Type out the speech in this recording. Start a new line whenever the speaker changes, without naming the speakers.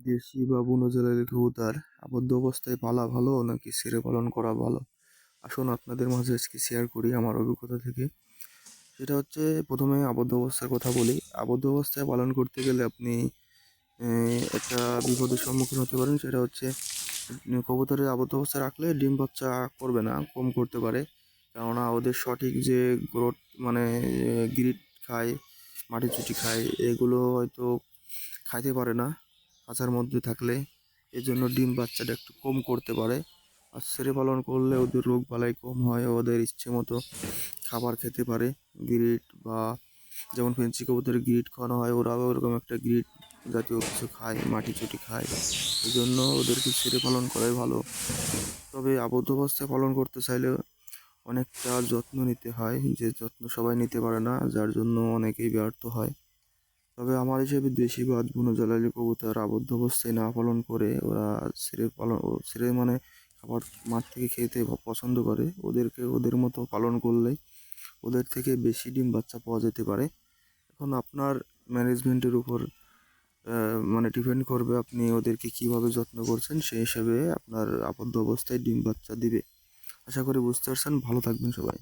দেশি বা বুনো জেলারি কবুতর আবদ্ধ অবস্থায় পালা ভালো নাকি ছেড়ে পালন করা ভালো? আসুন আপনাদের মাঝে আজকে শেয়ার করি আমার অভিজ্ঞতা থেকে। সেটা হচ্ছে, প্রথমে আবদ্ধ অবস্থার কথা বলি। আবদ্ধ অবস্থায় পালন করতে গেলে আপনি একটা বিপদের সম্মুখীন হতে পারেন। সেটা হচ্ছে, কবুতরের আবদ্ধ অবস্থায় রাখলে ডিম বাচ্চা করবে না, কম করতে পারে। কেননা ওদের সঠিক যে গ্রোথ, মানে গ্রিড খায়, মাটি চুটি খায়, এগুলো হয়তো খাইতে পারে না খাঁচার মধ্যে থাকলে। এজন্য ডিম বাচ্চাটা একটু কম করতে পারে। আর ছেড়ে পালন করলে ওদের রোগ বালাই কম হয়, ওদের ইচ্ছে মতো খাবার খেতে পারে। গ্রিড বা যেমন ফেন্সি কবুতরের গ্রিড খাওয়ানো হয়, ওরাও ওরকম একটা গ্রিড জাতীয় কিছু খায়, মাটি চুটি খায়। এই জন্য ওদেরকে ছেড়ে পালন করাই ভালো। তবে আবদ্ধ অবস্থায় পালন করতে চাইলে অনেকটা যত্ন নিতে হয়, যে যত্ন সবাই নিতে পারে না, যার জন্য অনেকেই ব্যর্থ হয়। তবে আমার হিসেবে দেশি বা বুনো জ্বালানি কবুতর আবদ্ধ অবস্থায় না পালন করে ওরা ছেড়ে মানে খাবার মাঠ থেকে খেতে পছন্দ করে, ওদেরকে ওদের মতো পালন করলেই ওদের থেকে বেশি ডিম বাচ্চা পাওয়া যেতে পারে। এখন আপনার ম্যানেজমেন্টের উপর মানে ডিপেন্ড করবে, আপনি ওদেরকে কিভাবে যত্ন করছেন, সেই হিসাবে আপনার আবদ্ধ অবস্থায় ডিম বাচ্চা দিবে। আশা করি বুঝতে পারছেন। ভালো থাকবেন সবাই।